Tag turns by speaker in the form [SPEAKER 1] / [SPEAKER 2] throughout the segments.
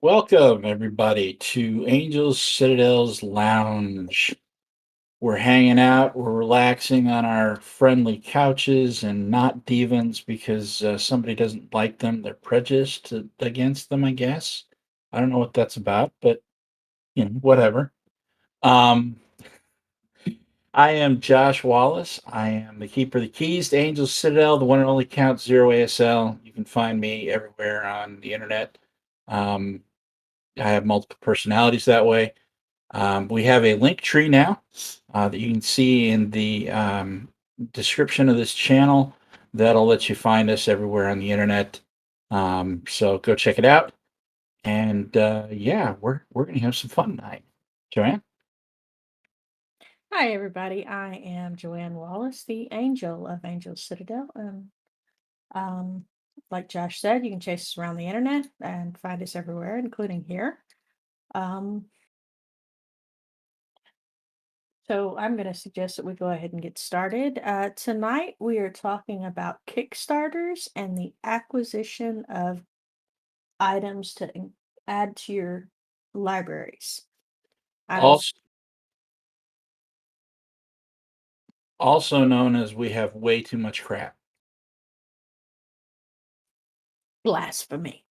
[SPEAKER 1] Welcome, everybody, to Angels Citadel's Lounge. We're hanging out, we're relaxing on our friendly couches and not divans because somebody doesn't like them. They're prejudiced against them, I guess. I don't know what that's about, but whatever. Um, I am Josh Wallace. I am the keeper of the keys to Angels Citadel, the one and only Count Zero ASL. You can find me everywhere on the internet. Um, I have multiple personalities that way. We have a link tree now that you can see in the description of this channel. That'll let you find us everywhere on the internet. So go check it out. And yeah, we're gonna have some fun tonight. Joanne?
[SPEAKER 2] Hi, everybody. I am Joanne Wallace, the angel of Angel Citadel. Um, like Josh said, you can chase us around the internet and find us everywhere, including here. Um, so I'm going to suggest that we go ahead and get started. Tonight, we are talking about Kickstarters and the acquisition of items to add to your libraries. I was
[SPEAKER 1] Also, also known as we have way too much crap.
[SPEAKER 2] blasphemy.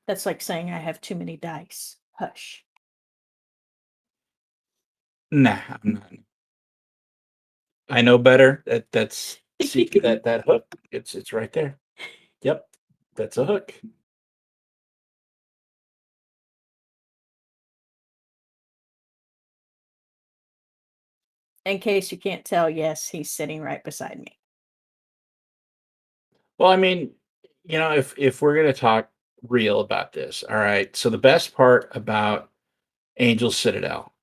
[SPEAKER 2] That's like saying I have too many dice. Hush.
[SPEAKER 1] Nah, I'm not. I know better. That's see that hook. It's right there. Yep, that's a hook.
[SPEAKER 2] In case you can't tell, yes, he's sitting right beside me.
[SPEAKER 1] Well, I mean, if we're gonna talk real about this, all right. So the best part about Angel Citadel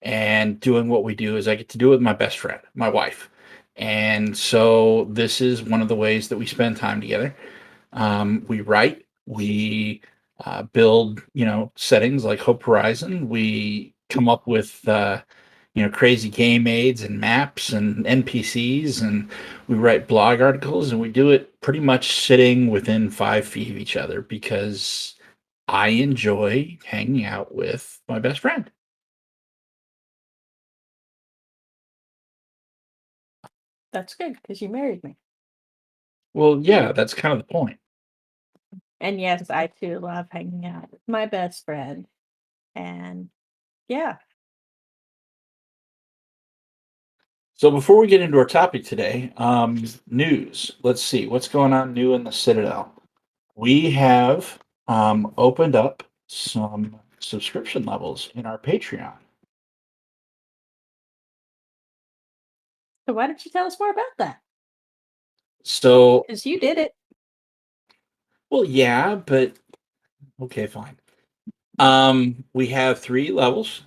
[SPEAKER 1] and doing what we do is I get to do it with my best friend, my wife. And so this is one of the ways that we spend time together. We write, we build, settings like Hope Horizon. We come up with crazy game aids and maps and NPCs, and we write blog articles, and we do it pretty much sitting within 5 feet of each other because I enjoy hanging out with my best friend.
[SPEAKER 2] That's good because you married me.
[SPEAKER 1] Well, yeah, that's kind of the point.
[SPEAKER 2] And yes, I too love hanging out with my best friend. And yeah,
[SPEAKER 1] So before we get into our topic today, news. Let's see what's going on new in the Citadel. We have opened up some subscription levels in our Patreon.
[SPEAKER 2] so why don't you tell us more about that?
[SPEAKER 1] So,
[SPEAKER 2] Because you did it.
[SPEAKER 1] well, yeah, but okay, fine. We have 3 levels.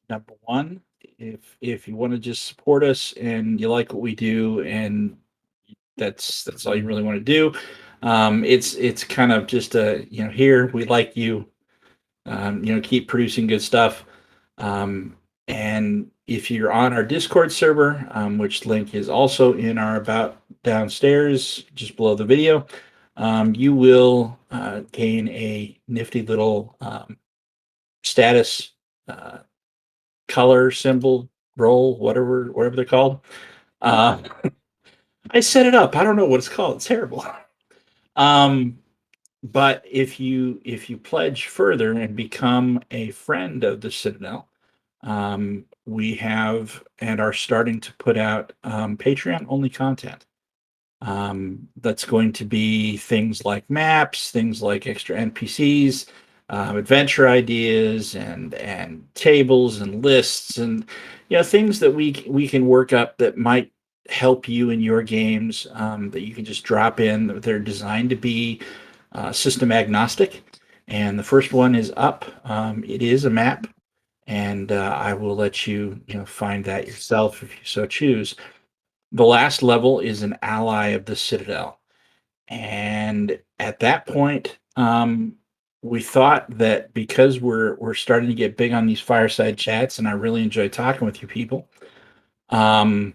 [SPEAKER 1] Number one, if you want to just support us and you like what we do, and that's all you really want to do, it's kind of just a here we like you, keep producing good stuff. And if you're on our Discord server, which link is also in our about downstairs, just below the video, you will gain a nifty little status uh, color symbol roll, whatever they're called. Uh, I set it up. I don't know what it's called. It's terrible. Um, but if you pledge further and become a friend of the Citadel, we have and are starting to put out Patreon only content. That's going to be things like maps, things like extra NPCs, adventure ideas, and tables and lists, and things that we can work up that might help you in your games. That you can just drop in. They're designed to be system agnostic. And the first one is up. It is a map, and I will let you find that yourself if you so choose. The last level is an ally of the Citadel. And at that point, we thought that because we're starting to get big on these fireside chats, and I really enjoy talking with you people, um,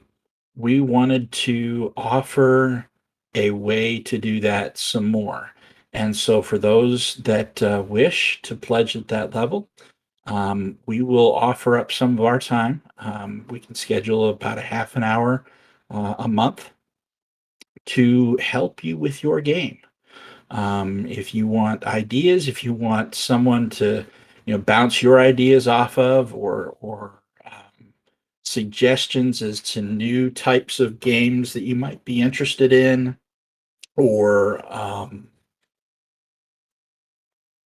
[SPEAKER 1] we wanted to offer. a way to do that some more. And so for those that wish to pledge at that level, we will offer up some of our time. We can schedule about a half an hour a month to help you with your game. If you want ideas, if you want someone to, bounce your ideas off of, or suggestions as to new types of games that you might be interested in, or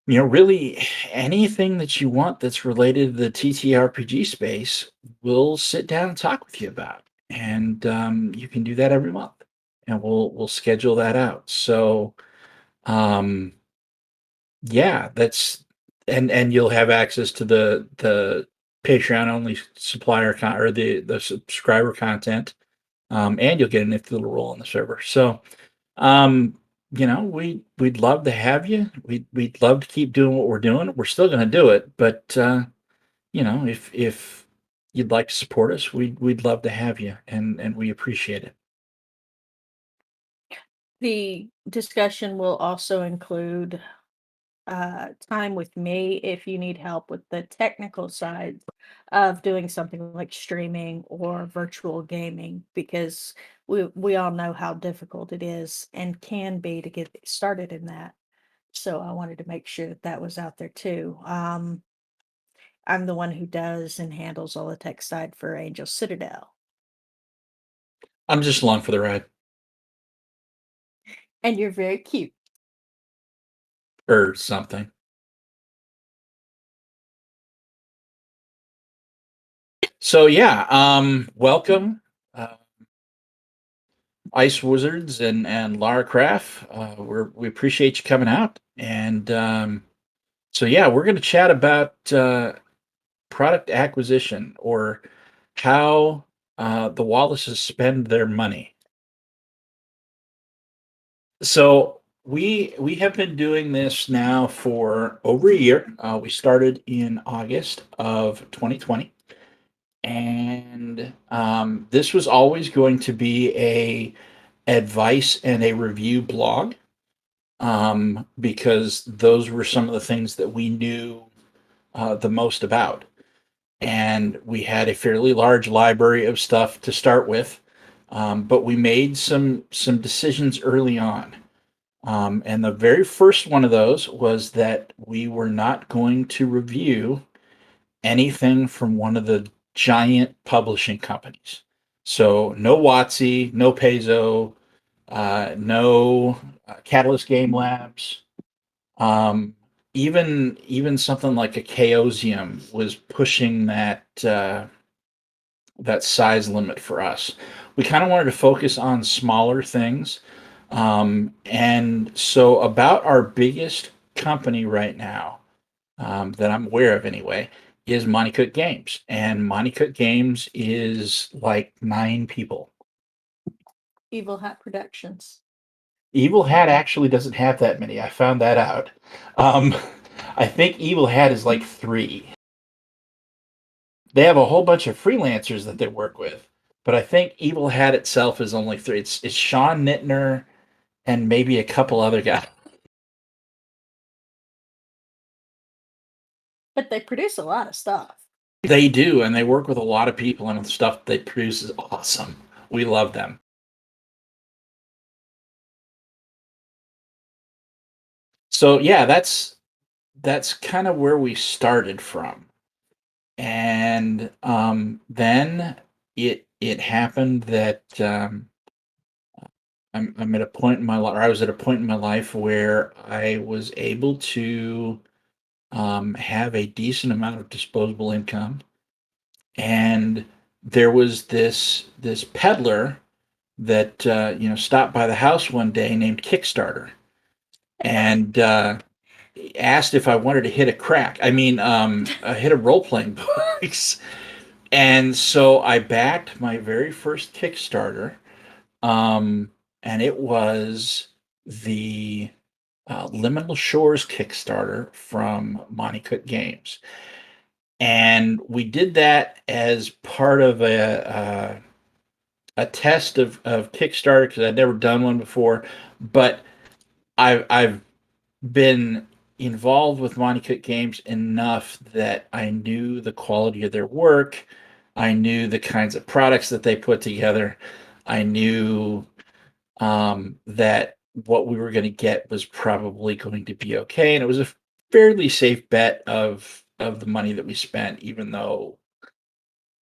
[SPEAKER 1] really anything that you want that's related to the TTRPG space, we'll sit down and talk with you about. And you can do that every month, and we'll schedule that out. So um, yeah, that's and you'll have access to the Patreon only supplier or the subscriber content, and you'll get a nifty little role on the server. So um, we'd love to have you. We'd love to keep doing what we're doing. We're still going to do it, but if you'd like to support us, we'd love to have you, and we appreciate it.
[SPEAKER 2] The discussion will also include time with me if you need help with the technical side of doing something like streaming or virtual gaming, because we all know how difficult it is and can be to get started in that. So I wanted to make sure that that was out there too. I'm the one who does and handles all the tech side for Angel Citadel,
[SPEAKER 1] I'm just along for the ride,
[SPEAKER 2] and you're very cute.
[SPEAKER 1] or something. So yeah, welcome, uh, Ice Wizards and Lara Craft. We appreciate you coming out, and so yeah, we're going to chat about product acquisition, or how the Wallaces spend their money. So we have been doing this now for over a year. We started in August of 2020, and this was always going to be a advice and a review blog, because those were some of the things that we knew the most about. And we had a fairly large library of stuff to start with, but we made some decisions early on. And the very first one of those was that we were not going to review anything from one of the giant publishing companies. So no WotC, no Paizo, no Catalyst Game Labs. Um, even something like a Chaosium was pushing that size limit for us. We kind of wanted to focus on smaller things. And so, about our biggest company right now, that I'm aware of anyway, is Monty Cook Games. And Monty Cook Games is like 9 people.
[SPEAKER 2] Evil Hat Productions.
[SPEAKER 1] Evil Hat actually doesn't have that many. I found that out. Um, I think Evil Hat is like 3. They have a whole bunch of freelancers that they work with, but I think Evil Hat itself is only 3. It's Sean Nittner and maybe a couple other guys.
[SPEAKER 2] But they produce a lot of stuff.
[SPEAKER 1] They do, and they work with a lot of people, and the stuff they produce is awesome. We love them. So yeah, that's kind of where we started from. And then it happened that I'm at a point in my life, or I was at a point in my life where I was able to have a decent amount of disposable income, and there was this peddler that stopped by the house one day named Kickstarter, and asked if I wanted to hit a crack. I mean, hit a role playing books. And so I backed my very first Kickstarter, um, and it was the Liminal Shores Kickstarter from Monty Cook Games. And we did that as part of a test of Kickstarter because I'd never done one before, but I've been involved with Monte Cook Games enough that I knew the quality of their work. I knew the kinds of products that they put together. I knew that what we were going to get was probably going to be okay, and it was a fairly safe bet of the money that we spent, even though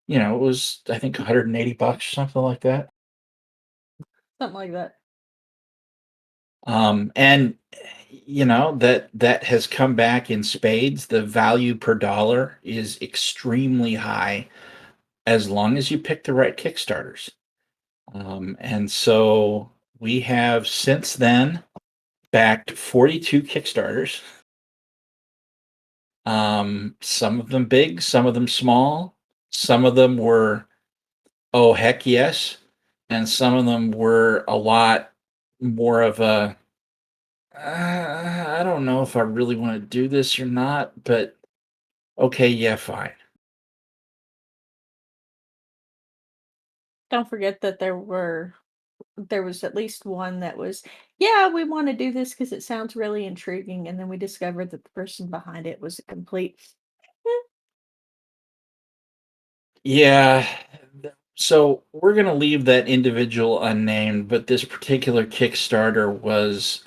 [SPEAKER 1] it was I think $180 or something like that.
[SPEAKER 2] Something like that.
[SPEAKER 1] And that has come back in spades. The value per dollar is extremely high as long as you pick the right Kickstarters. And so we have since then backed 42 Kickstarters. Some of them big, some of them small, some of them were, oh heck yes, and some of them were a lot more of a I don't know if I really want to do this or not, but okay, yeah, fine.
[SPEAKER 2] Don't forget that there was at least one that was, yeah, we want to do this because it sounds really intriguing, and then we discovered that the person behind it was a complete.
[SPEAKER 1] Yeah. So we're going to leave that individual unnamed, but this particular Kickstarter was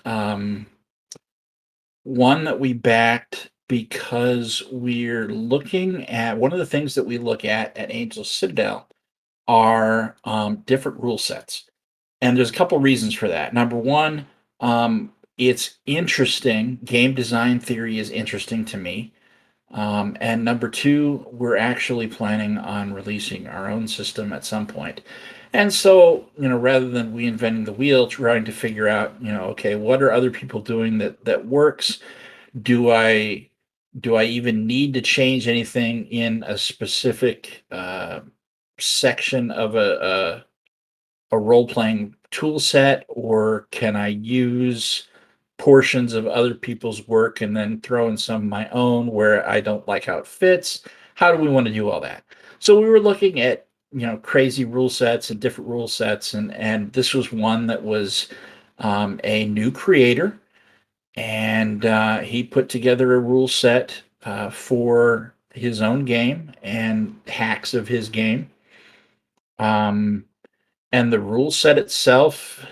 [SPEAKER 1] one that we backed because we're looking at one of the things that we look at Angel Citadel are different rule sets. And there's a couple reasons for that. Number one, it's interesting. Game design theory is interesting to me. And number two, we're actually planning on releasing our own system at some point. And so, rather than reinventing the wheel, trying to figure out, okay, what are other people doing that works? Do I do I even need to change anything in a specific section of a role playing tool set, or can I use portions of other people's work and then throw in some of my own where I don't like how it fits? How do we want to do all that? So we were looking at crazy rule sets and different rule sets, and this was one that was a new creator, and he put together a rule set for his own game and hacks of his game. Um, and the rule set itself,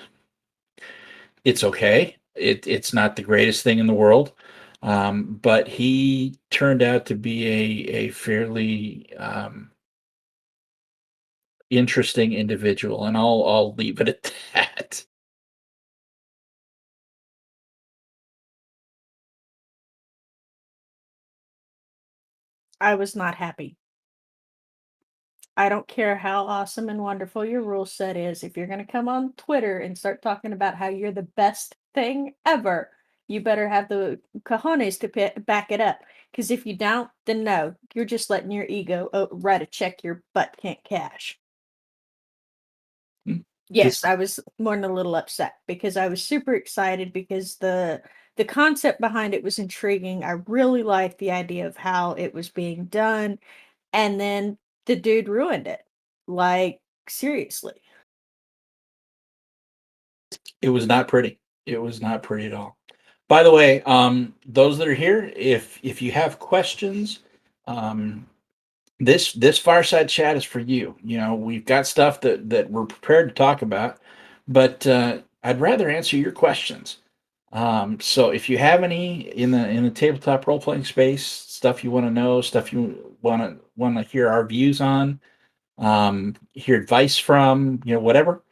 [SPEAKER 1] it's okay. It's not the greatest thing in the world, but he turned out to be a fairly interesting individual, and I'll leave it at that.
[SPEAKER 2] I was not happy. I don't care how awesome and wonderful your rule set is. If you're going to come on Twitter and start talking about how you're the best thing ever, you better have the cojones to back it up. Because if you don't, then no, you're just letting your ego write a check your butt can't cash.
[SPEAKER 1] Mm,
[SPEAKER 2] Yes,
[SPEAKER 1] This
[SPEAKER 2] I was more than a little upset because I was super excited because the concept behind it was intriguing. I really liked the idea of how it was being done, and then the dude ruined it. Like, seriously.
[SPEAKER 1] it was not pretty. It was not pretty at all. By the way, those that are here, if you have questions, um, this fireside chat is for you. We've got stuff that we're prepared to talk about, but I'd rather answer your questions. So if you have any in the tabletop role playing space, stuff you want to know, stuff you want to hear our views on, hear advice from, whatever,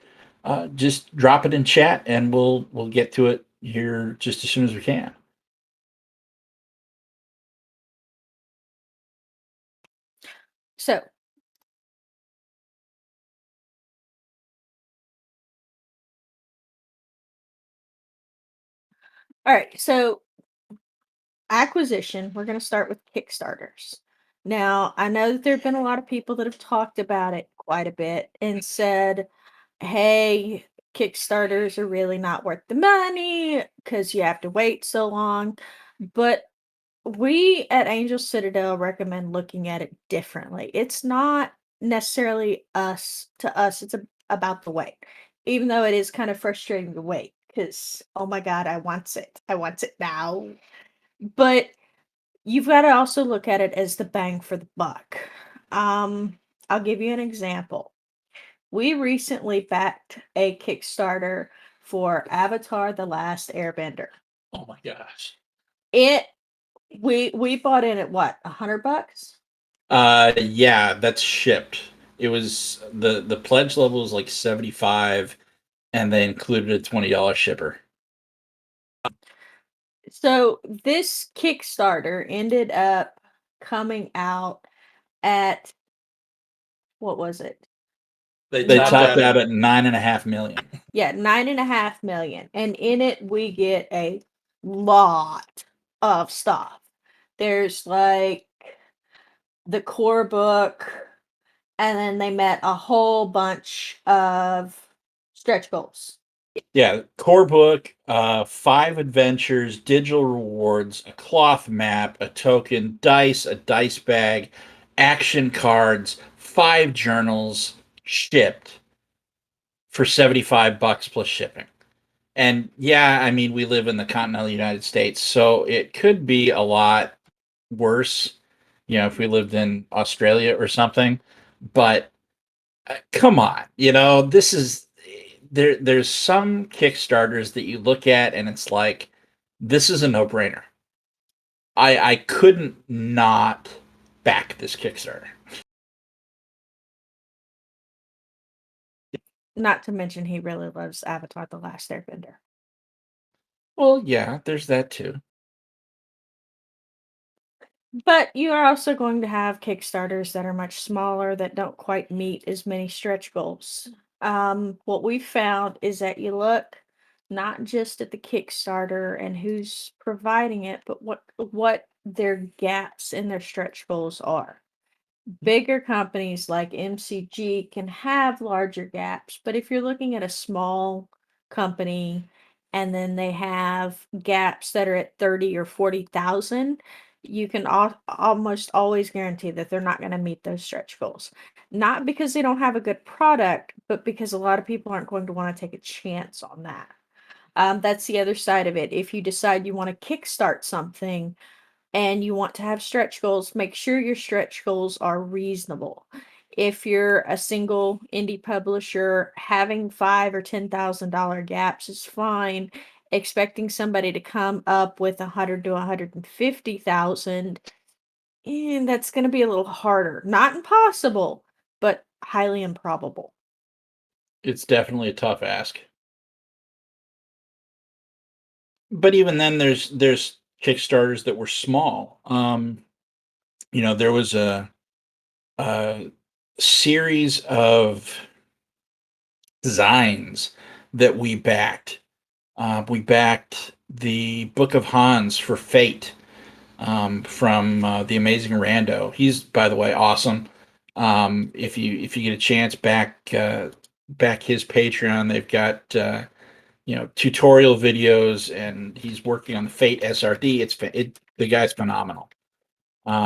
[SPEAKER 1] just drop it in chat and we'll get to it here just as soon as we can.
[SPEAKER 2] So, all right. So, acquisition, we're going to start with Kickstarters. Now, I know that there have been a lot of people that have talked about it quite a bit and said, hey, Kickstarters are really not worth the money because you have to wait so long. But we at Angel Citadel recommend looking at it differently. It's not necessarily us to us. It's a about the wait, even though it is kind of frustrating to wait because, oh my God, I want it. I want it now. But you've got to also look at it as the bang for the buck. Um, I'll give you an example. We recently backed a Kickstarter for Avatar: The Last Airbender.
[SPEAKER 1] Oh my gosh.
[SPEAKER 2] It we bought in at what, $100?
[SPEAKER 1] Yeah, that's shipped. It was the pledge level was like 75, and they included a $20 shipper.
[SPEAKER 2] So this Kickstarter ended up coming out at, what was it?
[SPEAKER 1] They topped out
[SPEAKER 2] Nine,
[SPEAKER 1] at 9.5 million.
[SPEAKER 2] yeah, 9.5 million. And in it we get a lot of stuff. There's like the core book, and then they met a whole bunch of stretch goals.
[SPEAKER 1] Yeah, core book, 5 adventures, digital rewards, a cloth map, a token, dice, a dice bag, action cards, 5 journals shipped for $75 plus shipping. And yeah, I mean, we live in the continental United States, so it could be a lot worse, if we lived in Australia or something. But come on, this is there's some Kickstarters that you look at and it's like, this is a no-brainer. I couldn't not back this Kickstarter.
[SPEAKER 2] Not to mention he really loves Avatar: The Last Airbender.
[SPEAKER 1] Well, yeah, there's that too.
[SPEAKER 2] But you are also going to have Kickstarters that are much smaller that don't quite meet as many stretch goals. What we found is that you look not just at the Kickstarter and who's providing it, but what their gaps in their stretch goals are. Bigger companies like MCG can have larger gaps, but if you're looking at a small company and then they have gaps that are at 30 or 40,000, you can almost always guarantee that they're not going to meet those stretch goals. Not because they don't have a good product, but because a lot of people aren't going to want to take a chance on that. That's the other side of it. If you decide you want to kickstart something, and you want to have stretch goals, make sure your stretch goals are reasonable. If you're a single indie publisher, having five or $10,000 gaps is fine. Expecting somebody to come up with 100 to 150,000, and that's going to be a little harder. Not impossible, but highly improbable.
[SPEAKER 1] It's definitely a tough ask. But even then, there's Kickstarters that were small. There was a series of designs that we backed. We backed the Book of Hans for Fate, from the Amazing Rando. He's, by the way, awesome. If you get a chance, back his Patreon. They've got tutorial videos, and he's working on the Fate SRD. The guy's phenomenal.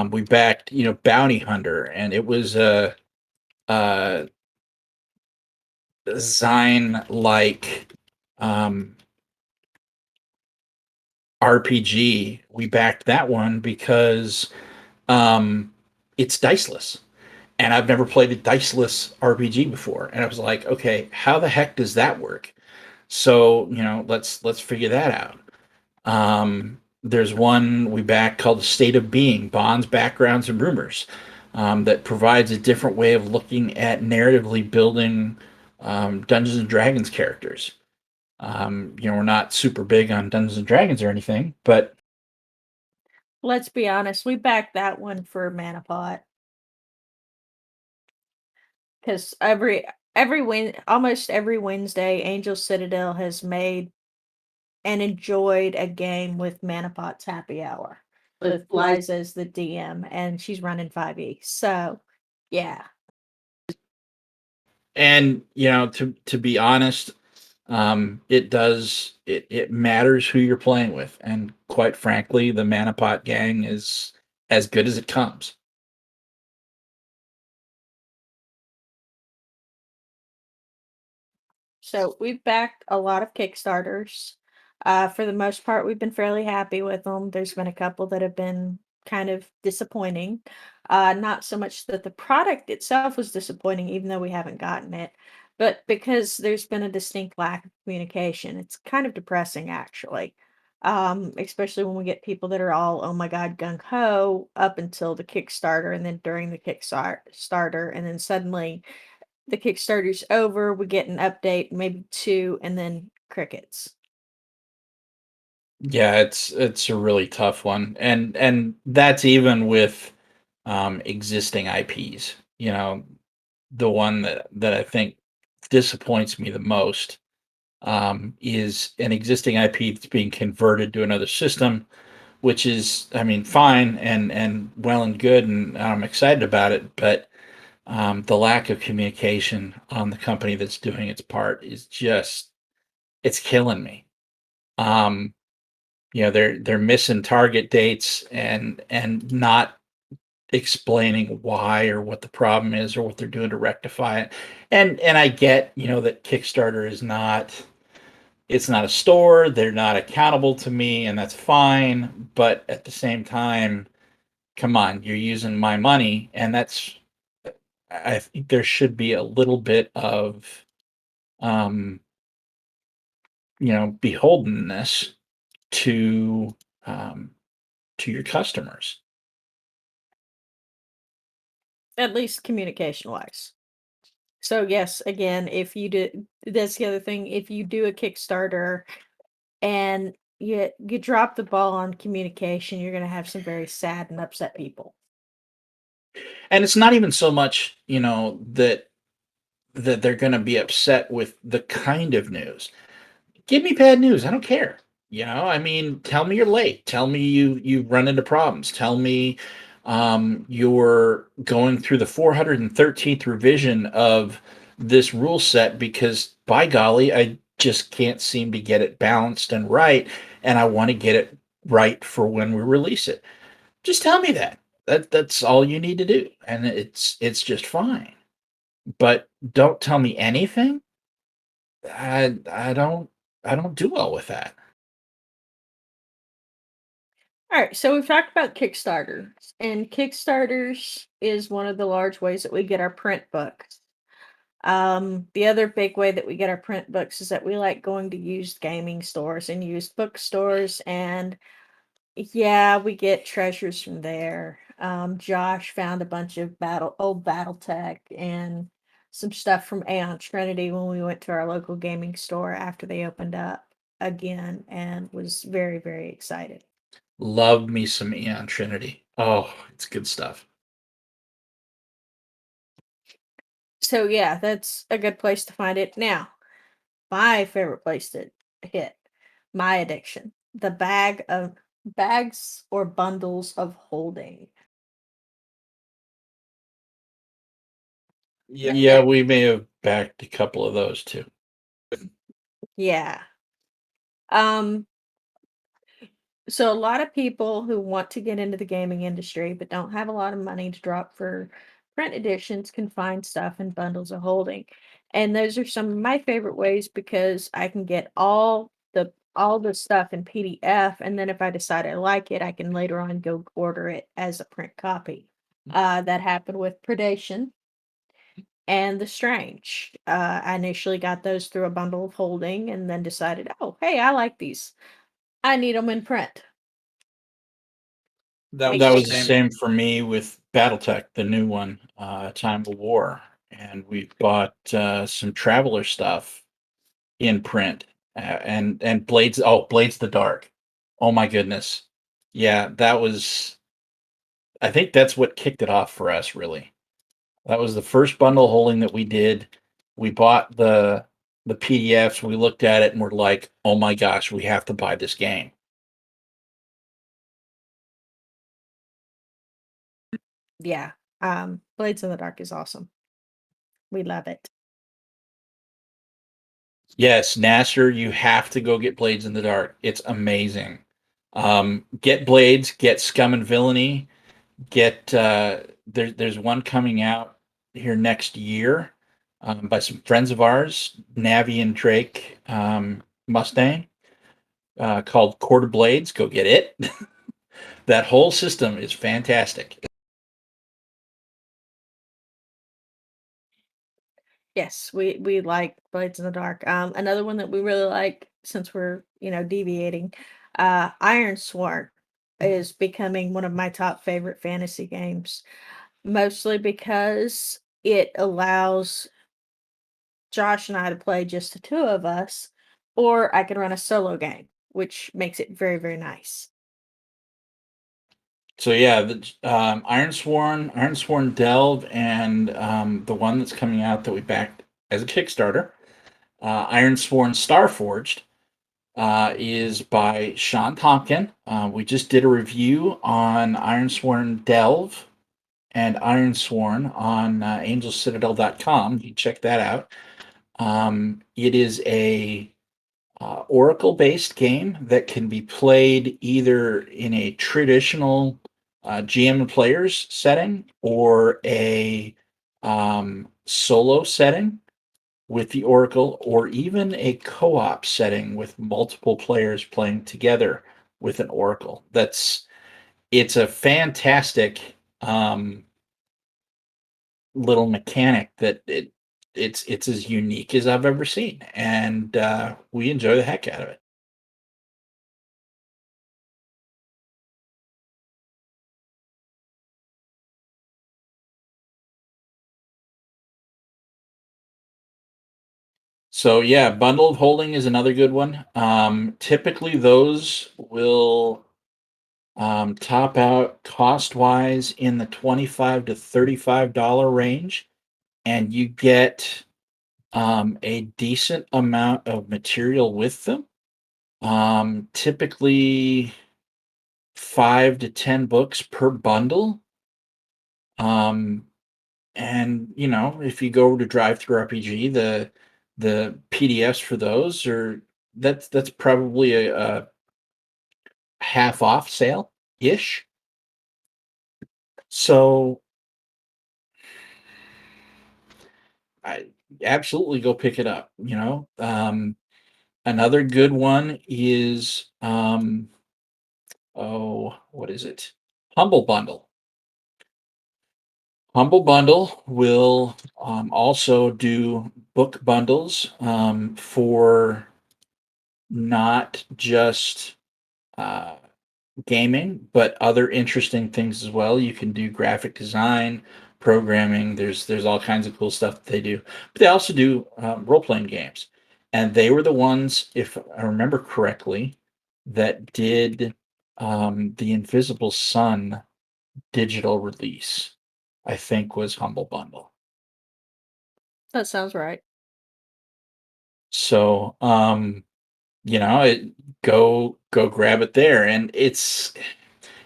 [SPEAKER 1] We backed Bounty Hunter, and it was a design like RPG. We backed that one because it's diceless, and I've never played a diceless RPG before. And I was like, okay, how the heck does that work? So let's figure that out. There's one we backed called the State of Being: Bonds, Backgrounds, and Rumors, that provides a different way of looking at narratively building Dungeons and Dragons characters. We're not super big on Dungeons and Dragons or anything, but
[SPEAKER 2] Let's be honest, we backed that one for Manapot because almost every Wednesday, Angel Citadel has made and enjoyed a game with Manapot's Happy Hour with Liza as the DM, and she's running 5e. So, yeah.
[SPEAKER 1] and to be honest, it matters who you're playing with, and quite frankly, the Manapot gang is as good as it comes.
[SPEAKER 2] So we've backed a lot of Kickstarters. For the most part, we've been fairly happy with them. There's been a couple that have been kind of disappointing. Not so much that the product itself was disappointing, even though we haven't gotten it, but because there's been a distinct lack of communication. It's kind of depressing, actually. Especially when we get people that are all, oh my God, gung ho up until the Kickstarter and then during the Kickstarter, and then suddenly the Kickstarter's over, we get an update, maybe 2, and then crickets.
[SPEAKER 1] Yeah, it's a really tough one, and that's even with existing IPs. You know, the one that I think disappoints me the most is an existing IP that's being converted to another system, which is, I mean, fine and well and good, and I'm excited about it. But the lack of communication on the company that's doing its part is just it's killing me. Um, they're missing target dates and not explaining why or what the problem is or what they're doing to rectify it. And I get, that Kickstarter is not it's not a store, they're not accountable to me, and that's fine, but at the same time, come on, you're using my money, and I think there should be a little bit of um, beholdenness to um, to your customers.
[SPEAKER 2] At least communication wise. So yes, again, if you do, that's the other thing. If you do a Kickstarter and you drop the ball on communication, you're gonna have some very sad and upset people.
[SPEAKER 1] And it's not even so much, that they're going to be upset with the kind of news. Give me bad news. I don't care. I mean, tell me you're late. Tell me you run into problems. Tell me you're going through the 413th revision of this rule set because by golly, I just can't seem to get it balanced and right, and I want to get it right for when we release it. Just tell me that. That's all you need to do, and it's just fine. But don't tell me anything. I don't do well with that.
[SPEAKER 2] All right, so we've talked about Kickstarters, and Kickstarters is one of the large ways that we get our print books. The other big way that we get our print books is that we like going to used gaming stores and used bookstores, and yeah, we get treasures from there. Josh found a bunch of old BattleTech and some stuff from Aeon Trinity when we went to our local gaming store after they opened up again, and was very, very excited.
[SPEAKER 1] Love me some Eon Trinity. Oh, it's good stuff.
[SPEAKER 2] So yeah, that's a good place to find it. Now, my favorite place to hit my addiction, the bags or bundles of holding.
[SPEAKER 1] Yeah, we may have backed a couple of those too.
[SPEAKER 2] Yeah. Um, so a lot of people who want to get into the gaming industry but don't have a lot of money to drop for print editions can find stuff in bundles of holding. And those are some of my favorite ways because I can get all the stuff in PDF, and then if I decide I like it, I can later on go order it as a print copy. That happened with Predation and The Strange. I initially got those through a bundle of holding and then decided, oh, hey, I like these. I need them in print.
[SPEAKER 1] That was the same for me with BattleTech, the new one, Time of War, and we bought some Traveler stuff in print, and Blades. Oh, Blades the Dark. Oh my goodness, yeah, that was. I think that's what kicked it off for us, really. That was the first bundle holding that we did. We bought the PDFs. We looked at it and we're like, "Oh my gosh, we have to buy this game."
[SPEAKER 2] Yeah. Blades in the Dark is awesome. We love it.
[SPEAKER 1] Yes, Nasser, you have to go get Blades in the Dark. It's amazing. Get Blades, get Scum and Villainy, get there's one coming out here next year by some friends of ours, Navi and Drake Mustang, called Quarter Blades. Go get it. That whole system is fantastic.
[SPEAKER 2] Yes, we like Blades in the Dark. Another one that we really like, since we're deviating, Iron Sworn is becoming one of my top favorite fantasy games, mostly because it allows Josh and I to play just the two of us, or I can run a solo game, which makes it very, very nice.
[SPEAKER 1] So yeah, the Iron Sworn Delve, and the one that's coming out that we backed as a Kickstarter, Iron Sworn Starforged, is by Sean Tompkin. We just did a review on Iron Sworn Delve and Iron Sworn on angelcitadel.com. You can check that out. It is a Oracle based game that can be played either in a traditional GM and players setting or a solo setting with the Oracle, or even a co op setting with multiple players playing together with an Oracle. It's a fantastic little mechanic that it's as unique as I've ever seen, and we enjoy the heck out of it. So yeah, bundle of holding is another good one. Typically, those will top out cost wise in the $25 to $35 range, and you get a decent amount of material with them. Typically 5 to 10 books per bundle. Um, and if you go over to Drive Through RPG, the PDFs for those are that's probably a half off sale ish. So I absolutely go pick it up. Another good one is oh, what is it? Humble Bundle. Humble Bundle will also do book bundles for not just uh, gaming, but other interesting things as well. You can do graphic design, programming. There's all kinds of cool stuff that they do. But they also do role playing games, and they were the ones, if I remember correctly, that did the Invisible Sun digital release. I think was Humble Bundle.
[SPEAKER 2] That sounds right.
[SPEAKER 1] So it go grab it there, and it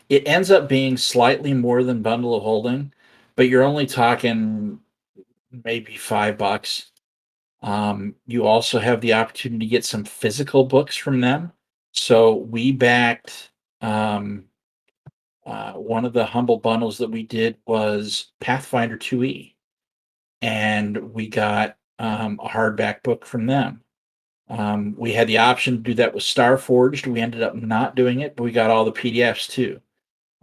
[SPEAKER 1] ends up being slightly more than bundle of holding, but you're only talking maybe $5. You also have the opportunity to get some physical books from them. So we backed one of the humble bundles that we did was Pathfinder 2E, and we got a hardback book from them. We had the option to do that with Starforged. We ended up not doing it, but we got all the PDFs too.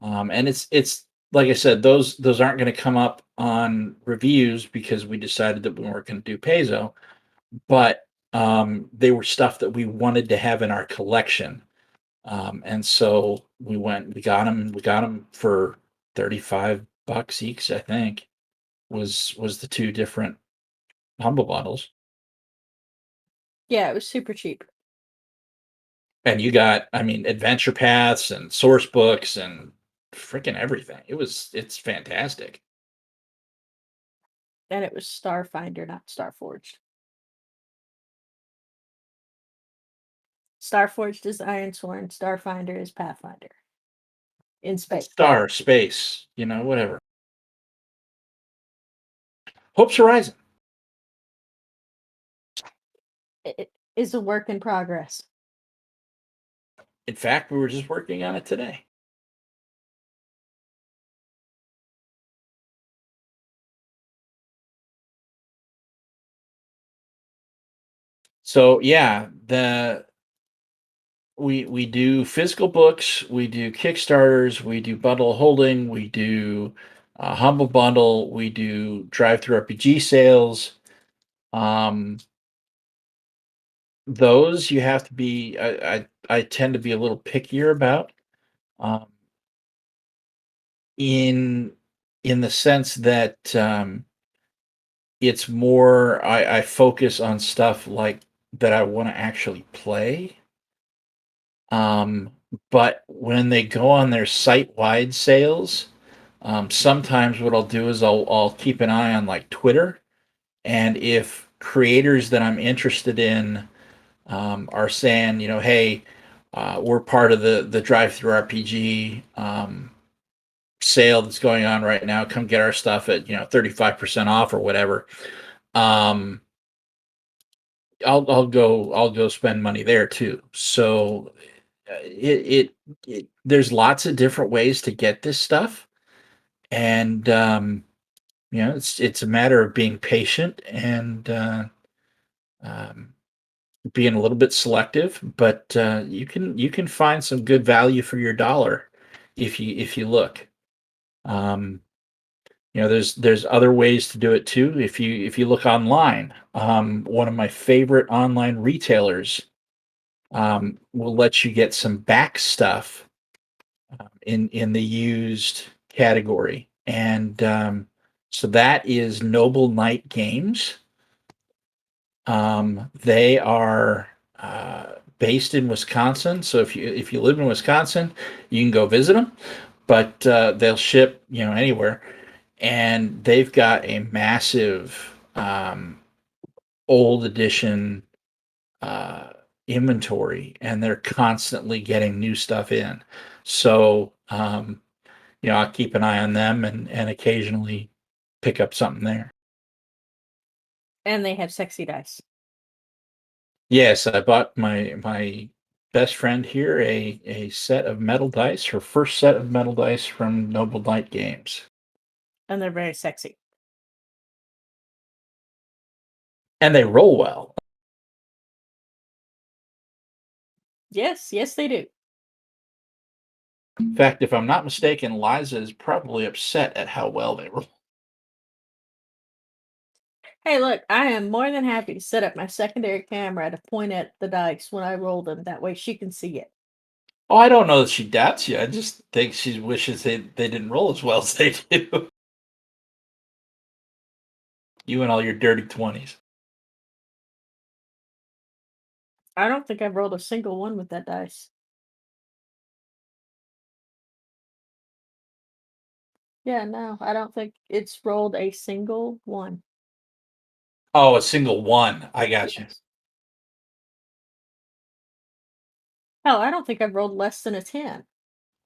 [SPEAKER 1] And it's like I said, those aren't going to come up on reviews because we decided that we weren't going to do Paizo, but they were stuff that we wanted to have in our collection. And so we got them for $35 each, I think, was the two different humble bundles.
[SPEAKER 2] Yeah, it was super cheap.
[SPEAKER 1] And you got, I mean, adventure paths and source books and freaking everything. It's fantastic.
[SPEAKER 2] And it was Starfinder, not Starforged. Starforged is Iron Sworn, Starfinder is Pathfinder. In space.
[SPEAKER 1] Star, space, whatever. Hope's Horizon.
[SPEAKER 2] It is a work in progress.
[SPEAKER 1] In fact, we were just working on it today. So yeah, we do physical books, we do Kickstarters, we do bundle holding, we do humble bundle, we do drive through RPG sales. Um, those you have to be. I tend to be a little pickier about, um, in in the sense that it's more. I focus on stuff like that I want to actually play. Um, but when they go on their site-wide sales, sometimes what I'll do is I'll keep an eye on like Twitter, and if creators that I'm interested in are saying, hey, we're part of the Drive Through RPG sale that's going on right now. Come get our stuff at 35% off or whatever. Um, I'll go spend money there too. So it there's lots of different ways to get this stuff, and it's a matter of being patient and um, being a little bit selective, but you can find some good value for your dollar if you look. Um, there's other ways to do it too. If you look online, one of my favorite online retailers will let you get some back stuff in the used category, and so that is Noble Knight Games. They are based in Wisconsin, so if you live in Wisconsin, you can go visit them. But they'll ship anywhere, and they've got a massive old edition uh, inventory, and they're constantly getting new stuff in. So I'll keep an eye on them and occasionally pick up something there.
[SPEAKER 2] And they have sexy dice.
[SPEAKER 1] Yes, I bought my best friend here a set of metal dice, her first set of metal dice from Noble Knight Games.
[SPEAKER 2] And they're very sexy.
[SPEAKER 1] And they roll well.
[SPEAKER 2] Yes, yes, they do.
[SPEAKER 1] In fact, if I'm not mistaken, Liza is probably upset at how well they roll.
[SPEAKER 2] Hey, look, I am more than happy to set up my secondary camera to point at the dice when I roll them. That way she can see it.
[SPEAKER 1] Oh, I don't know that she doubts you. I just think she wishes they didn't roll as well as they do. You and all your dirty 20s.
[SPEAKER 2] I don't think I've rolled a single one with that dice. Yeah, no, I don't think it's rolled a single one.
[SPEAKER 1] Oh, a single one. I got you.
[SPEAKER 2] Yes. Hell, I don't think I've rolled less than a 10.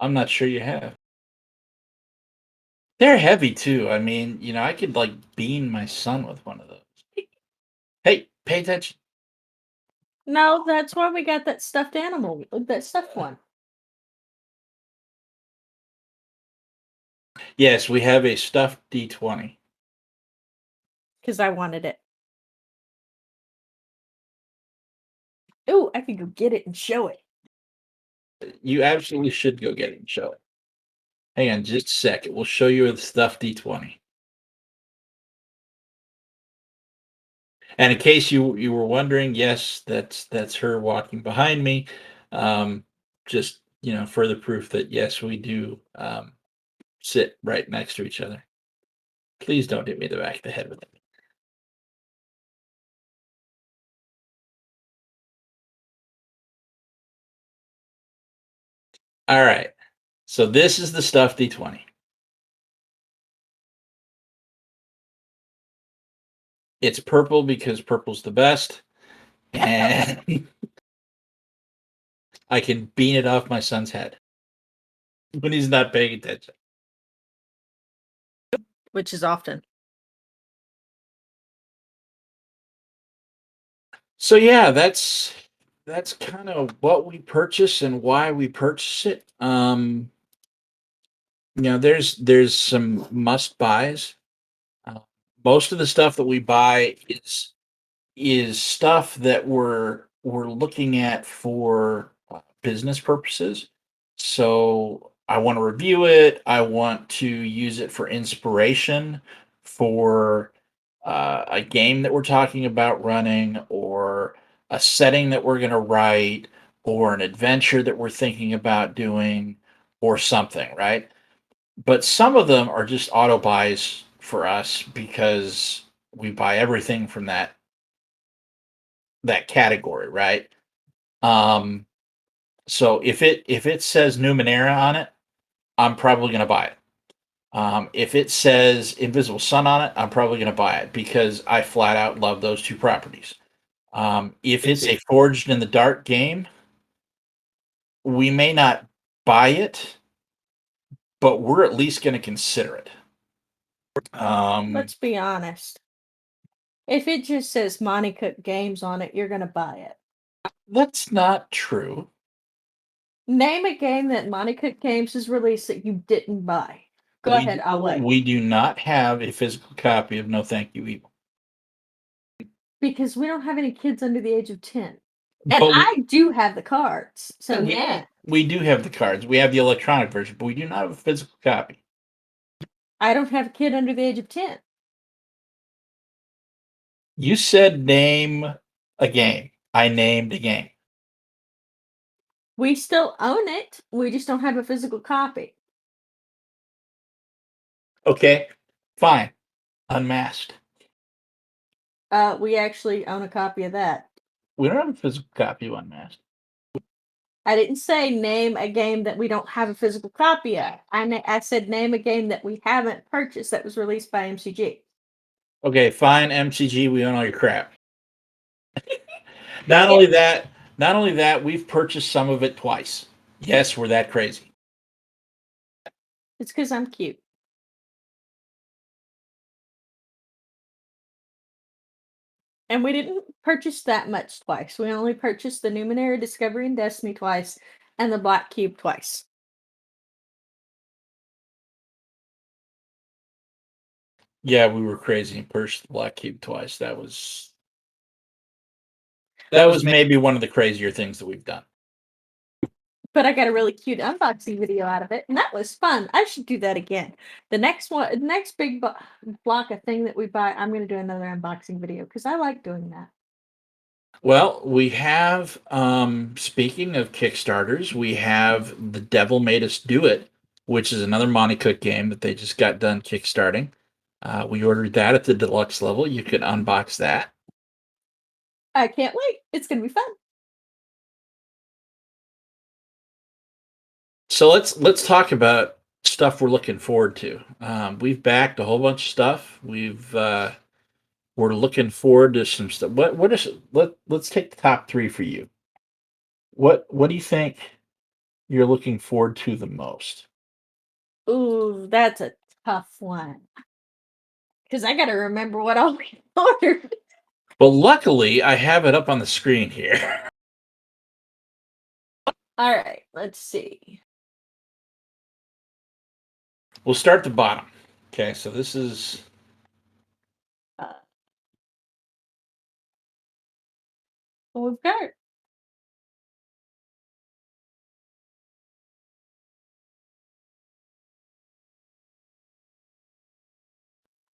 [SPEAKER 1] I'm not sure you have. They're heavy too. I mean, I could like bean my son with one of those. Hey, pay attention.
[SPEAKER 2] No, that's why we got that stuffed animal, that stuffed one.
[SPEAKER 1] Yes, we have a stuffed D20.
[SPEAKER 2] Because I wanted it. Ooh, I could go get it and show it.
[SPEAKER 1] You absolutely should go get it and show it. Hang on just a second. We'll show you the stuffed D20. And in case you were wondering, yes, that's her walking behind me. Just further proof that yes, we do sit right next to each other. Please don't hit me in the back of the head with it. All right. So this is the stuffed D20. It's purple because purple's the best, and I can bean it off my son's head when he's not paying attention.
[SPEAKER 2] Which is often.
[SPEAKER 1] So yeah, that's kind of what we purchase and why we purchase it. There's some must buys. Uh, Most of the stuff that we buy is stuff that we're looking at for business purposes. So I want to review it. I want to use it for inspiration for a game that we're talking about running, or a setting that we're going to write, or an adventure that we're thinking about doing, or something, right? But some of them are just auto buys for us because we buy everything from that category, right? Um, so if it says Numenera on it, I'm probably going to buy it. If it says Invisible Sun on it, I'm probably going to buy it because I flat out love those two properties. If it's a Forged in the Dark game, we may not buy it, but we're at least going to consider it.
[SPEAKER 2] Let's be honest. If it just says Monty Cook Games on it, you're going to buy it.
[SPEAKER 1] That's not true.
[SPEAKER 2] Name a game that Monty Cook Games has released that you didn't buy. Go ahead, I'll wait.
[SPEAKER 1] We do not have a physical copy of No Thank You Evil.
[SPEAKER 2] Because we don't have any kids under the age of 10. And
[SPEAKER 1] But
[SPEAKER 2] I do have the cards. So yeah.
[SPEAKER 1] we do have the cards. We have the electronic version, but we do not have a physical copy.
[SPEAKER 2] I don't have a kid under the age of 10.
[SPEAKER 1] You said name a game. I named a game.
[SPEAKER 2] We still own it. We just don't have a physical copy.
[SPEAKER 1] Okay, fine. Unmasked.
[SPEAKER 2] We actually own a copy of that.
[SPEAKER 1] We don't have a physical copy of Unmasked.
[SPEAKER 2] I didn't say name a game that we don't have a physical copy of. I said name a game that we haven't purchased that was released by MCG.
[SPEAKER 1] Okay, fine, MCG. We own all your crap. Not only that, we've purchased some of it twice. Yes, we're that crazy.
[SPEAKER 2] It's because I'm cute. And we didn't purchase that much twice. We only purchased the Numenera Discovery and Destiny twice and the Black Cube twice.
[SPEAKER 1] Yeah, we were crazy and purchased the Black Cube twice. That was maybe one of the crazier things that we've done.
[SPEAKER 2] But I got a really cute unboxing video out of it, and that was fun. I should do that again. The next big block of thing that we buy, I'm going to do another unboxing video because I like doing that.
[SPEAKER 1] Well, we have, speaking of Kickstarters, we have The Devil Made Us Do It, which is another Monty Cook game that they just got done kickstarting. We ordered that at the deluxe level. You can unbox that.
[SPEAKER 2] I can't wait. It's going to be fun.
[SPEAKER 1] So let's talk about stuff we're looking forward to. We've backed a whole bunch of stuff. We're looking forward to some stuff. Let's take the top 3 for you. What do you think you're looking forward to the most?
[SPEAKER 2] Ooh, that's a tough one. Because I got to remember what all we ordered.
[SPEAKER 1] Well, luckily, I have it up on the screen here.
[SPEAKER 2] All right, let's see.
[SPEAKER 1] We'll start at the bottom. Okay, so this is...
[SPEAKER 2] We've got...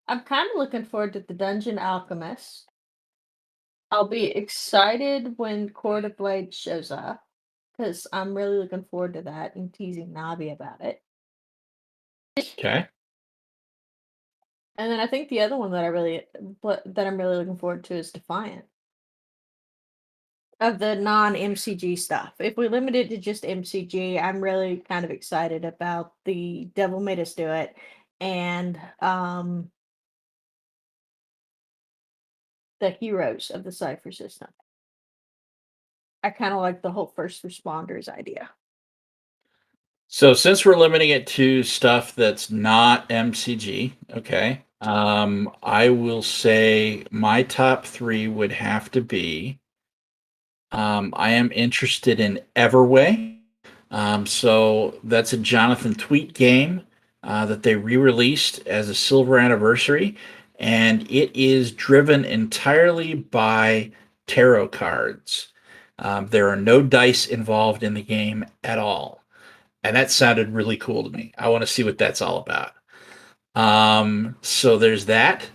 [SPEAKER 2] I'm kind of looking forward to the Dungeon Alchemist. I'll be excited when Court of Blades shows up because I'm really looking forward to that and teasing Navi about it.
[SPEAKER 1] Okay.
[SPEAKER 2] And then I think the other one that I'm really looking forward to is Defiant. Of the non-MCG stuff. If we limit it to just MCG, I'm really kind of excited about the Devil Made Us Do It and the heroes of the Cypher system. I kind of like the whole first responders idea.
[SPEAKER 1] So since we're limiting it to stuff that's not MCG, okay, I will say my top 3 would have to be, I am interested in Everway. So that's a Jonathan Tweet game that they re-released as a silver anniversary, and it is driven entirely by tarot cards. There are no dice involved in the game at all, and that sounded really cool to me. I want to see what that's all about. So there's that.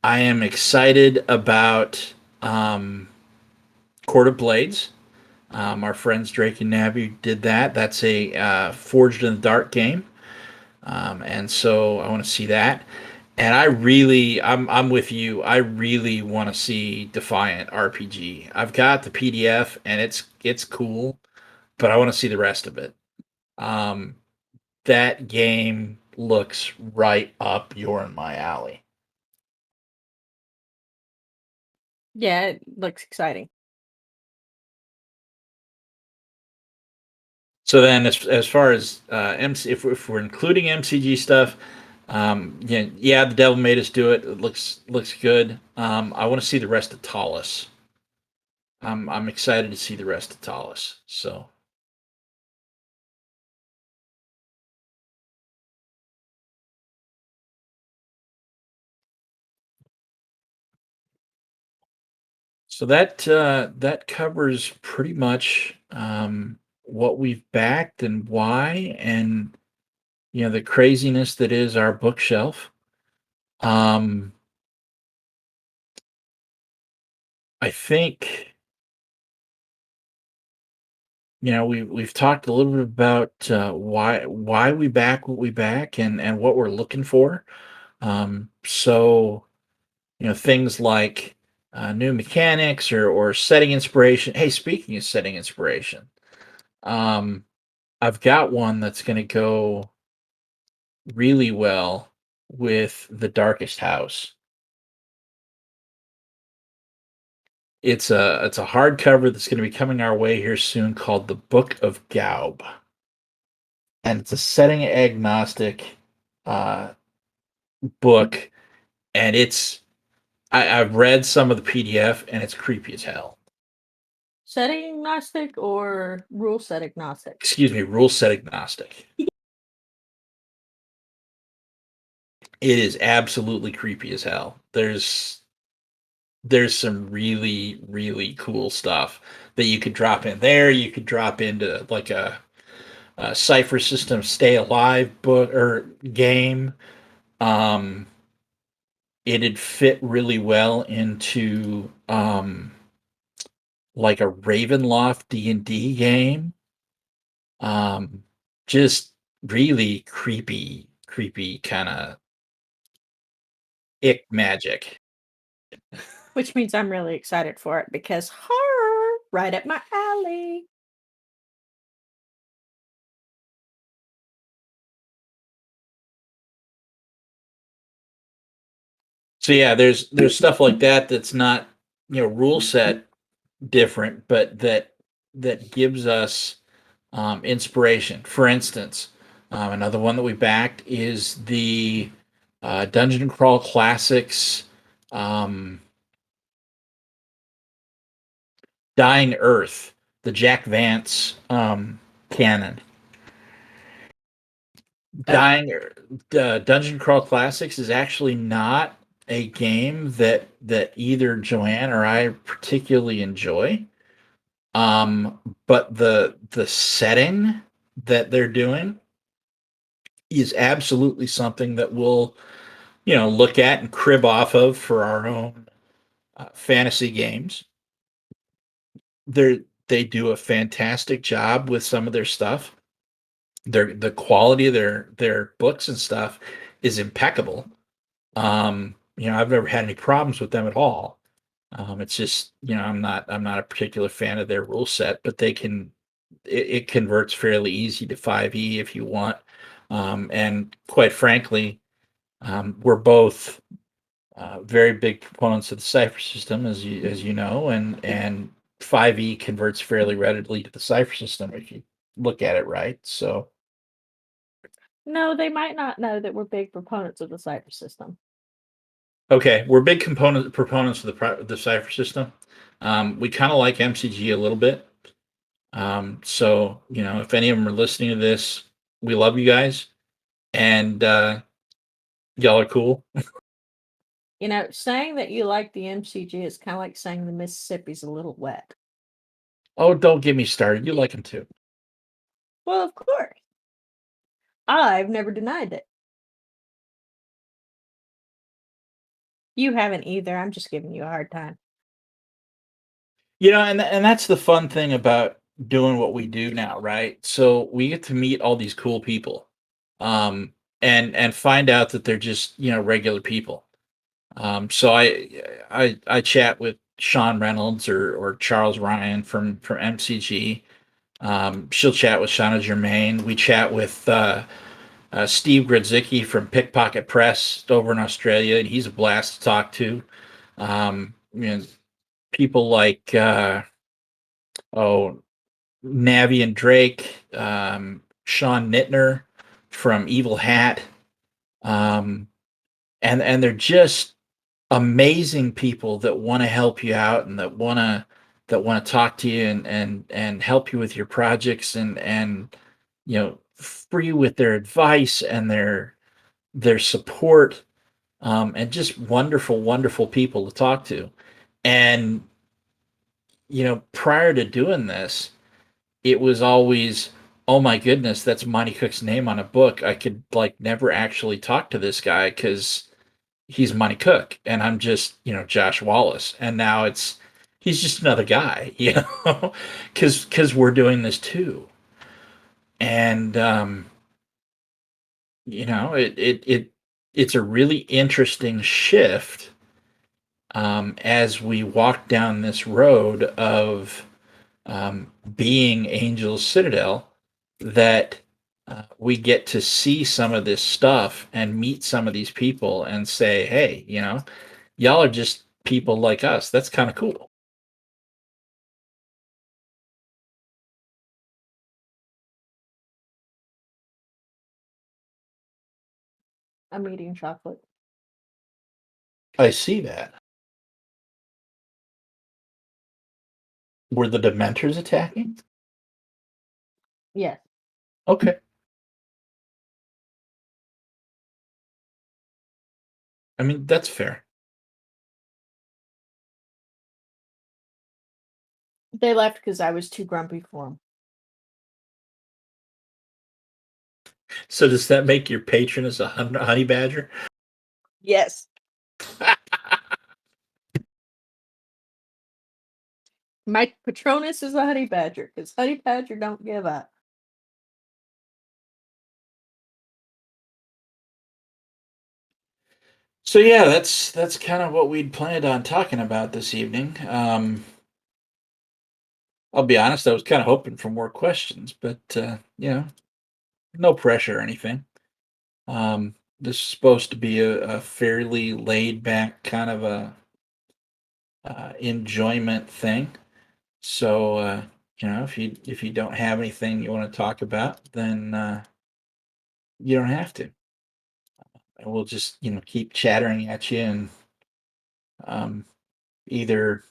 [SPEAKER 1] I am excited about Court of Blades. Our friends Drake and Navi did that. That's a Forged in the Dark game, and so I want to see that. And I'm with you. I really want to see Defiant RPG. I've got the PDF, and it's cool, but I want to see the rest of it. Um, that game looks right up your and my alley.
[SPEAKER 2] Yeah, it looks exciting.
[SPEAKER 1] So then, as far as MC, if we're including MCG stuff, yeah, yeah, the Devil Made Us Do It. It looks good. I want to see the rest of Talus. I'm excited to see the rest of Talus. So that covers pretty much what we've backed and why, and the craziness that is our bookshelf. Um, I think we've talked a little bit about why we back what we back and what we're looking for. So things like new mechanics or setting inspiration. Hey, speaking of setting inspiration, um, I've got one that's going to go really well with the Darkest House. It's a hardcover that's going to be coming our way here soon called The Book of Gaub, and it's a setting agnostic uh, book, and I've read some of the PDF, and it's creepy as hell.
[SPEAKER 2] Setting agnostic or rule set agnostic?
[SPEAKER 1] Excuse me, rule set agnostic. It is absolutely creepy as hell. There's some really really cool stuff that you could drop in there. You could drop into like a cipher system stay alive book or game. Um, it'd fit really well into like a Ravenloft D&D game. Um, just really creepy kind of ick magic.
[SPEAKER 2] Which means I'm really excited for it because horror right up my alley.
[SPEAKER 1] So yeah, there's stuff like that that's not rule set different, but that gives us inspiration. For instance, another one that we backed is the Dungeon Crawl Classics um, Dying Earth, the Jack Vance canon. Dungeon Crawl Classics is actually not a game that either Joanne or I particularly enjoy. But the setting that they're doing is absolutely something that we'll look at and crib off of for our own fantasy games. They do a fantastic job with some of their stuff. The quality of their books and stuff is impeccable. I've never had any problems with them at all. It's just I'm not a particular fan of their rule set, but it converts fairly easy to 5e if you want. And quite frankly, we're both very big proponents of the cipher system, as you know, and 5e converts fairly readily to the cipher system if you look at it right. So
[SPEAKER 2] No, they might not know that we're big proponents of the cipher system.
[SPEAKER 1] okay, we're big component proponents of the cipher system. We kind of like MCG a little bit. So if any of them are listening to this, we love you guys, and y'all are cool.
[SPEAKER 2] You know, saying that you like the MCG is kind of like saying the Mississippi's a little wet.
[SPEAKER 1] Oh, don't get me started. You like them too.
[SPEAKER 2] Well, of course. I've never denied it. You haven't either. I'm just giving you a hard time.
[SPEAKER 1] You know, and that's the fun thing about doing what we do now, right? So we get to meet all these cool people, um, and find out that they're just regular people. So I chat with Sean Reynolds or Charles Ryan from MCG. She'll chat with Shauna Germain. We chat with Steve Gradzicki from Pickpocket Press over in Australia, and he's a blast to talk to. People like oh Navi and Drake, Sean Nittner from Evil Hat, um, and they're just amazing people that want to help you out and that want to talk to you and help you with your projects and free with their advice and their support, and just wonderful people to talk to. And prior to doing this, it was always, oh my goodness, that's Monty Cook's name on a book. I could like never actually talk to this guy because he's Monty Cook and I'm just Josh Wallace. And now he's just another guy, because we're doing this too. And it's a really interesting shift, as we walk down this road of being Angel's Citadel, that we get to see some of this stuff and meet some of these people and say, hey, y'all are just people like us. That's kind of cool.
[SPEAKER 2] I'm eating chocolate.
[SPEAKER 1] I see that. Were the Dementors attacking?
[SPEAKER 2] Yes.
[SPEAKER 1] Okay. I mean, that's fair.
[SPEAKER 2] They left because I was too grumpy for them.
[SPEAKER 1] So does that make your patron as a honey badger?
[SPEAKER 2] Yes. My Patronus is a honey badger because honey badger don't give up.
[SPEAKER 1] So yeah, that's kind of what we'd planned on talking about this evening. I'll be honest, I was kind of hoping for more questions, but no pressure or anything. This is supposed to be a fairly laid back kind of a enjoyment thing. So if you don't have anything you want to talk about, then you don't have to. And we'll just keep chattering at you and um, either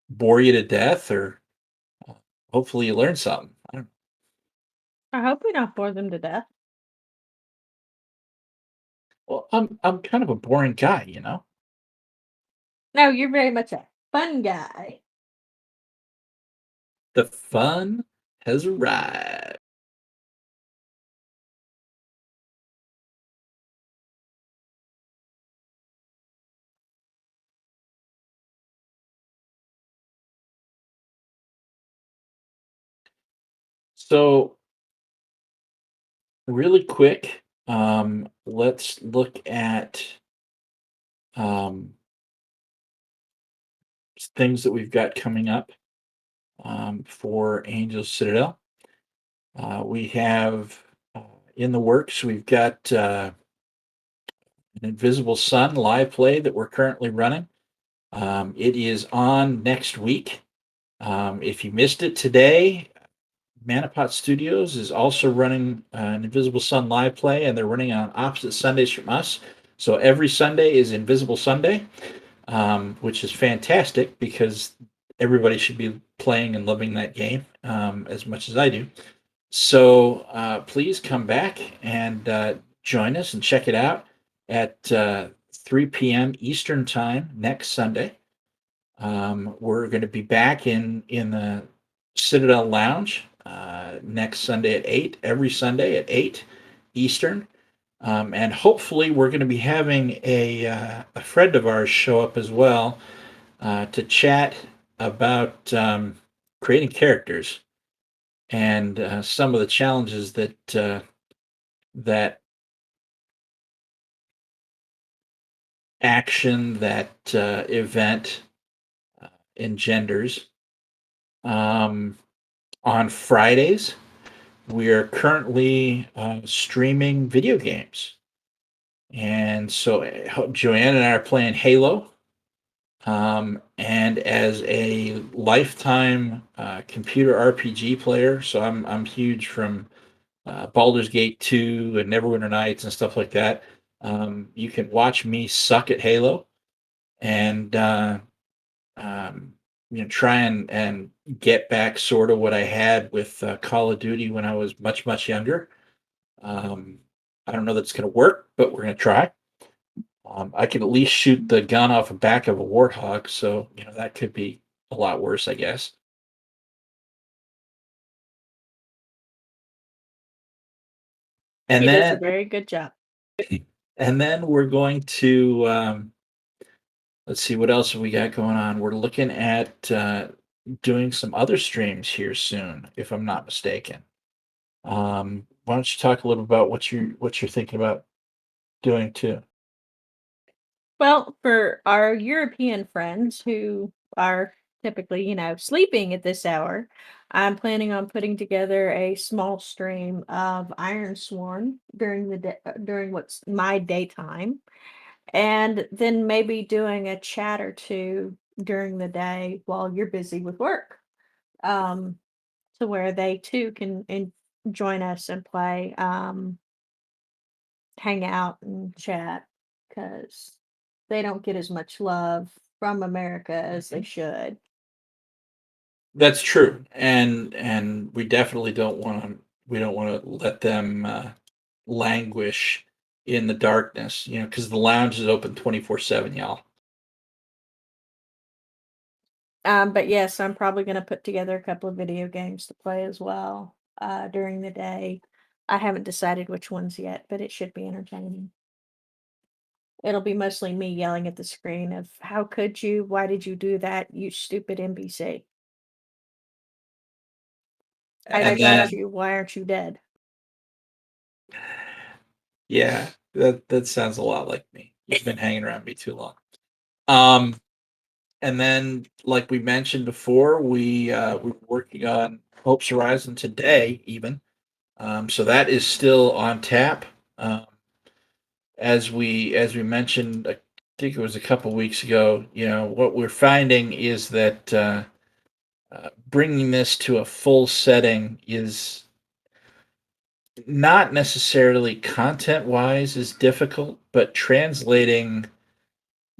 [SPEAKER 1] bore you to death or uh, hopefully you learn something. I don't,
[SPEAKER 2] I hope we don't bore them to death.
[SPEAKER 1] well, I'm kind of a boring guy.
[SPEAKER 2] No, you're very much a fun guy.
[SPEAKER 1] The fun has arrived. So really quick, let's look at um, things that we've got coming up for Angel Citadel. We have in the works, we've got an Invisible Sun live play that we're currently running. It is on next week. If you missed it today, Manapot Studios is also running an Invisible Sun live play, and they're running on opposite Sundays from us. So every Sunday is Invisible Sunday, which is fantastic because everybody should be playing and loving that game as much as I do. So please come back and join us and check it out at 3 p.m. Eastern time next Sunday. We're going to be back in the Citadel Lounge next Sunday at 8, every Sunday at 8 Eastern. And hopefully, we're going to be having a friend of ours show up as well to chat about creating characters and some of the challenges that action, that event engenders. On Fridays, we are currently streaming video games. And so Joanne and I are playing Halo. And as a lifetime computer RPG player, so I'm huge from Baldur's Gate 2 and Neverwinter Nights and stuff like that. You can watch me suck at Halo and um, try and get back sort of what I had with Call of Duty when I was much younger. Um, I don't know that it's going to work, but we're going to try. I can at least shoot the gun off the back of a warthog, so that could be a lot worse, I guess. And
[SPEAKER 2] He does a
[SPEAKER 1] then
[SPEAKER 2] very good job.
[SPEAKER 1] we're going to let's see what else have we got going on. We're looking at doing some other streams here soon, if I'm not mistaken. Why don't you talk a little about what you're thinking about doing too?
[SPEAKER 2] Well, for our European friends who are typically, sleeping at this hour, I'm planning on putting together a small stream of Iron Sworn during the during what's my daytime, and then maybe doing a chat or two during the day while you're busy with work, um, to where they too can join us and play, hang out and chat because they don't get as much love from America as they should.
[SPEAKER 1] That's true, and we don't want to let them languish in the darkness, because the lounge is open 24/7, y'all.
[SPEAKER 2] But yes, I'm probably going to put together a couple of video games to play as well during the day. I haven't decided which ones yet, but it should be entertaining. It'll be mostly me yelling at the screen of "How could you? Why did you do that? You stupid NPC! I
[SPEAKER 1] And
[SPEAKER 2] shot
[SPEAKER 1] then,
[SPEAKER 2] you. Why aren't you dead?"
[SPEAKER 1] yeah, that sounds a lot like me. You've been hanging around me too long. Um, and then, like we mentioned before, we're working on Hope's Horizon today, even. So that is still on tap. Um, as we mentioned, I think it was a couple weeks ago. What we're finding is that bringing this to a full setting is not necessarily content wise is difficult, but translating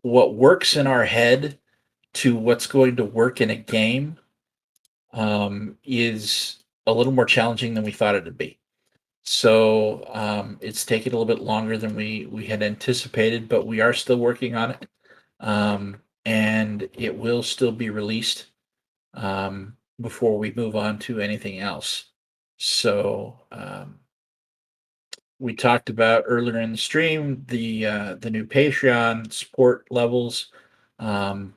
[SPEAKER 1] what works in our head to what's going to work in a game is a little more challenging than we thought it would be. So it's taken a little bit longer than we had anticipated, but we are still working on it, and it will still be released before we move on to anything else. So we talked about earlier in the stream the new Patreon support levels. Um,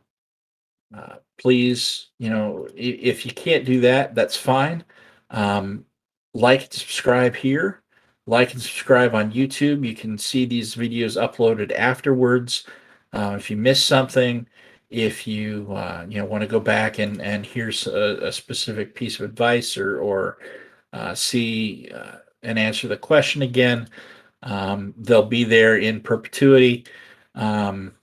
[SPEAKER 1] Please, if you can't do that, that's fine. Um, like and subscribe here. Like and subscribe on YouTube. You can see these videos uploaded afterwards. If you miss something, if you want to go back and hear a specific piece of advice or see and answer the question again, they'll be there in perpetuity. Um,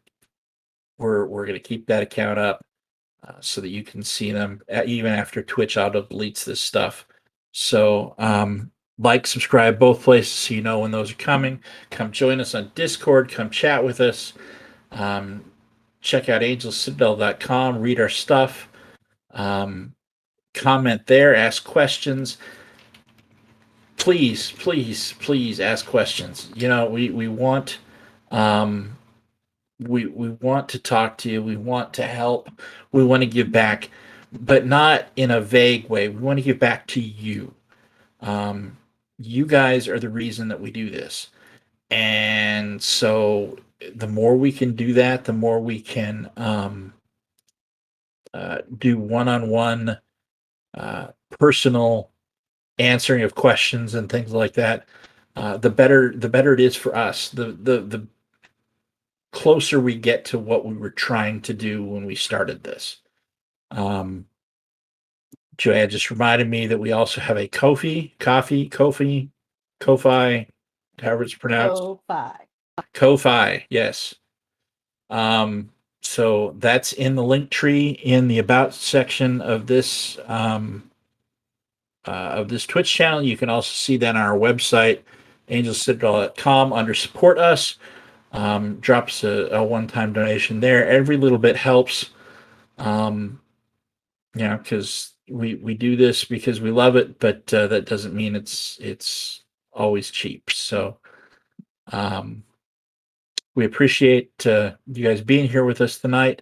[SPEAKER 1] we're going to keep that account up so that you can see them even after Twitch auto deletes this stuff. So, like, subscribe both places so you know when those are coming. Come join us on Discord. Come chat with us. Um, Check out angelcitadel.com. Read our stuff. Um, Comment there. Ask questions. Please, please, please ask questions. We want um, we want to talk to you. We want to help. We want to give back, but not in a vague way. We want to give back to you. Um, you guys are the reason that we do this. And so the more we can do that, the more we can do one-on-one personal answering of questions and things like that. The better it is for us. The closer we get to what we were trying to do when we started this. Joanne just reminded me that we also have a Ko-fi, however it's pronounced.
[SPEAKER 2] Oh, five.
[SPEAKER 1] Ko-fi, yes. Um, so that's in the link tree in the about section of this Twitch channel. You can also see that on our website, angelcitadel.com, under support us. Drop us a one-time donation there. Every little bit helps. Because we do this because we love it, but that doesn't mean it's always cheap. So we appreciate you guys being here with us tonight,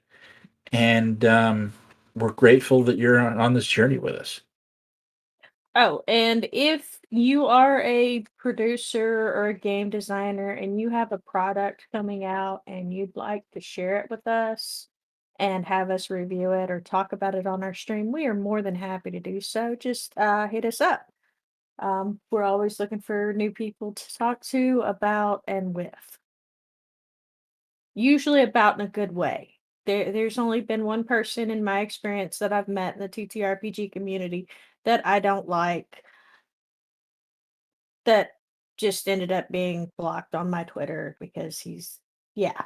[SPEAKER 1] and we're grateful that you're on this journey with us.
[SPEAKER 2] Oh, and if you are a producer or a game designer and you have a product coming out and you'd like to share it with us and have us review it or talk about it on our stream, we are more than happy to do so. Just hit us up. We're always looking for new people to talk to about and with. Usually about in a good way. There's only been one person in my experience that I've met in the TTRPG community that I don't like, that just ended up being blocked on my Twitter because he's, yeah,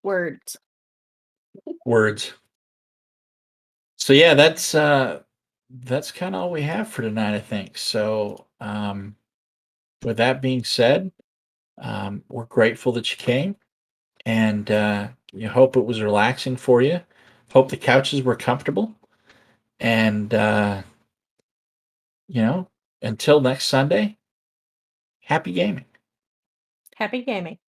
[SPEAKER 2] words.
[SPEAKER 1] Words. So yeah, that's kind of all we have for tonight, I think. So with that being said, we're grateful that you came, and you hope it was relaxing for you. Hope the couches were comfortable, and until next Sunday, happy gaming.
[SPEAKER 2] Happy gaming.